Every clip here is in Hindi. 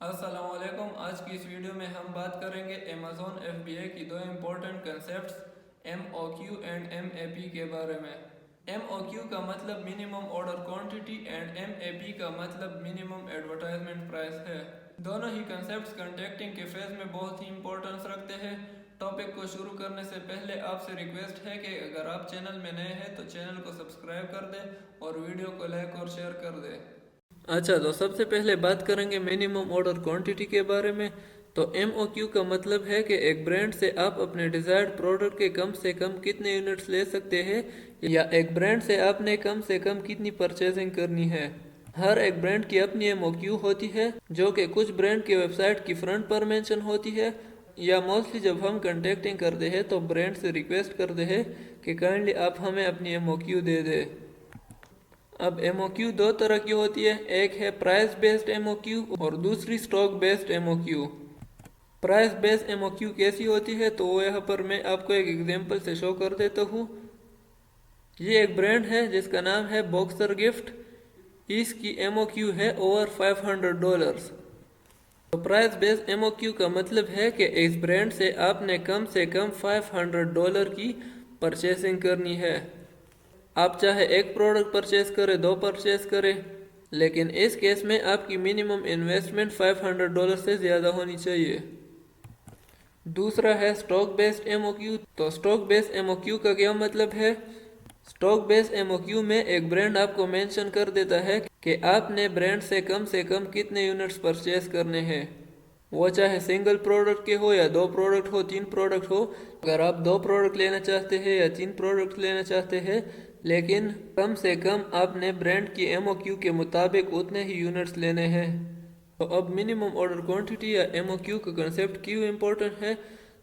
अस्सलामुअलैकुम। आज की इस वीडियो में हम बात करेंगे अमेज़ॉन FBA की दो important concepts MOQ and MAP के बारे में। MOQ का मतलब minimum order quantity and MAP का मतलब मिनिमम एडवर्टाइजमेंट प्राइस है। दोनों ही कंसेप्ट्स कॉन्ट्रैक्टिंग के फेज में बहुत ही इंपॉर्टेंस रखते हैं। टॉपिक को शुरू करने से पहले आपसे रिक्वेस्ट है कि अगर आप चैनल में नए हैं तो चैनल को सब्सक्राइब कर दें और वीडियो को लाइक और शेयर कर दें। अच्छा, तो सबसे पहले बात करेंगे मिनिमम ऑर्डर क्वांटिटी के बारे में। तो MOQ का मतलब है कि एक ब्रांड से आप अपने डिजायर्ड प्रोडक्ट के कम से कम कितने यूनिट्स ले सकते हैं, या एक ब्रांड से आपने कम से कम कितनी परचेजिंग करनी है। हर एक ब्रांड की अपनी MOQ होती है, जो कि कुछ ब्रांड की वेबसाइट की फ्रंट पर मेंशन होती है, या मोस्टली जब हम कंटेक्टिंग करते हैं तो ब्रांड से रिक्वेस्ट करते हैं कि काइंडली आप हमें अपनी MOQ दे दें। अब MOQ दो तरह की होती है, एक है प्राइस बेस्ड MOQ और दूसरी stock based MOQ। Price based MOQ कैसी होती है तो वो यहाँ पर मैं आपको एक एग्जांपल से शो कर देता हूँ। ये एक ब्रांड है जिसका नाम है बॉक्सर गिफ्ट। इसकी MOQ है ओवर $500। तो प्राइस बेस्ड MOQ का मतलब है कि इस ब्रांड से आपने कम से कम $500 की परचेसिंग करनी है। आप चाहे एक प्रोडक्ट परचेज करें, दो परचेज करें, लेकिन इस केस में आपकी मिनिमम इन्वेस्टमेंट $500 से ज़्यादा होनी चाहिए। दूसरा है स्टॉक बेस्ड MOQ। तो स्टॉक बेस्ड MOQ का क्या मतलब है? स्टॉक बेस्ड MOQ में एक ब्रांड आपको मेंशन कर देता है कि आपने ब्रांड से कम कितने यूनिट्स परचेज करने हैं। वो चाहे सिंगल प्रोडक्ट के हो या दो प्रोडक्ट हो, तीन प्रोडक्ट हो। अगर आप दो प्रोडक्ट लेना चाहते हैं या तीन प्रोडक्ट लेना चाहते हैं, लेकिन कम से कम आपने ब्रांड की MOQ के मुताबिक उतने ही यूनिट्स लेने हैं। तो अब मिनिमम ऑर्डर क्वांटिटी या MOQ का कंसेप्ट क्यों इम्पोर्टेंट है?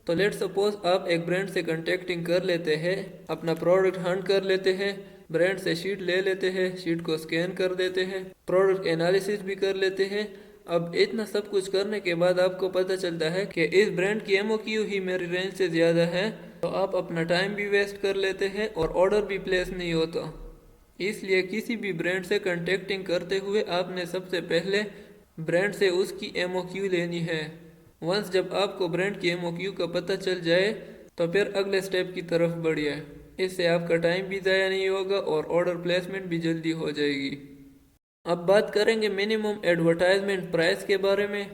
तो लेट सपोज आप एक ब्रांड से कॉन्टेक्टिंग कर लेते हैं, अपना प्रोडक्ट हंट कर लेते हैं, ब्रांड से शीट ले लेते हैं, शीट को स्कैन कर देते हैं, प्रोडक्ट एनालिसिस भी कर लेते हैं। अब इतना सब कुछ करने के बाद आपको पता चलता है कि इस ब्रांड की MOQ ही मेरी रेंज से ज़्यादा है, तो आप अपना टाइम भी वेस्ट कर लेते हैं और ऑर्डर भी प्लेस नहीं होता। इसलिए किसी भी ब्रांड से कॉन्टेक्टिंग करते हुए आपने सबसे पहले ब्रांड से उसकी MOQ लेनी है। वंस जब आपको ब्रांड की MOQ का पता चल जाए तो फिर अगले स्टेप की तरफ बढ़िए। इससे आपका टाइम भी ज़ाया नहीं होगा और ऑर्डर प्लेसमेंट भी जल्दी हो जाएगी। अब बात करेंगे मिनिमम एडवर्टाइजमेंट प्राइस के बारे में।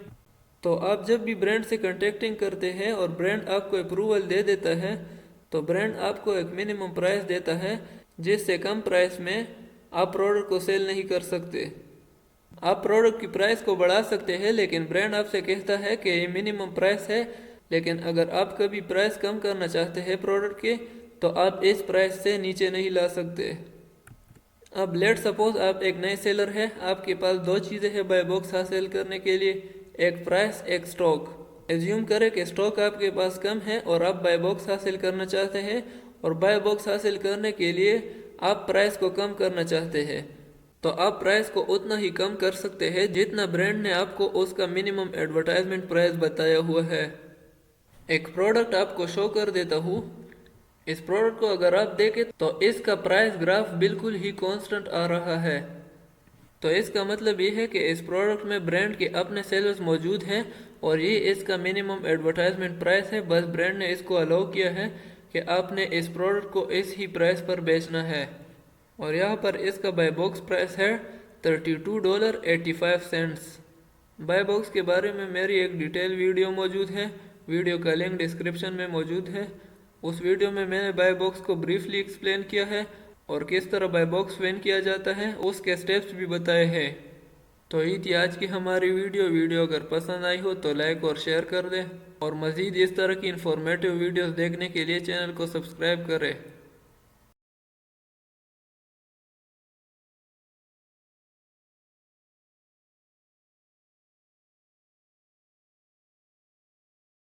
तो आप जब भी ब्रांड से कॉन्टेक्टिंग करते हैं और ब्रांड आपको अप्रूवल दे देता है, तो ब्रांड आपको एक मिनिमम प्राइस देता है, जिससे कम प्राइस में आप प्रोडक्ट को सेल नहीं कर सकते। आप प्रोडक्ट की प्राइस को बढ़ा सकते हैं, लेकिन ब्रांड आपसे कहता है कि ये मिनिमम प्राइस है। लेकिन अगर आप कभी प्राइस कम करना चाहते हैं प्रोडक्ट के, तो आप इस प्राइस से नीचे नहीं ला सकते। अब लेट सपोज आप एक नए सेलर हैं, आपके पास दो चीज़ें हैं बाय बॉक्स हासिल करने के लिए, एक प्राइस, एक स्टॉक। एज्यूम करें कि स्टॉक आपके पास कम है और आप बाय बॉक्स हासिल करना चाहते हैं, और बाय बॉक्स हासिल करने के लिए आप प्राइस को कम करना चाहते हैं। तो आप प्राइस को उतना ही कम कर सकते हैं जितना ब्रांड ने आपको उसका मिनिमम एडवर्टाइजमेंट प्राइस बताया हुआ है। एक प्रोडक्ट आपको शो कर देता हूँ। इस प्रोडक्ट को अगर आप देखें तो इसका प्राइस ग्राफ बिल्कुल ही कांस्टेंट आ रहा है। तो इसका मतलब ये है कि इस प्रोडक्ट में ब्रांड के अपने सेलर्स मौजूद हैं और ये इसका मिनिमम एडवर्टाइजमेंट प्राइस है। बस ब्रांड ने इसको अलाउ किया है कि आपने इस प्रोडक्ट को इस ही प्राइस पर बेचना है। और यहाँ पर इसका बाय बॉक्स प्राइस है $32.85। बाय बॉक्स के बारे में मेरी एक डिटेल वीडियो मौजूद है, वीडियो का लिंक डिस्क्रिप्शन में मौजूद है। उस वीडियो में मैंने बाय बॉक्स को ब्रीफली एक्सप्लेन किया है और किस तरह बाय बॉक्स विन किया जाता है उसके स्टेप्स भी बताए हैं। तो ये थी आज की हमारी वीडियो अगर पसंद आई हो तो लाइक और शेयर कर दें, और मज़ीद इस तरह की इंफॉर्मेटिव वीडियोस देखने के लिए चैनल को सब्सक्राइब करें।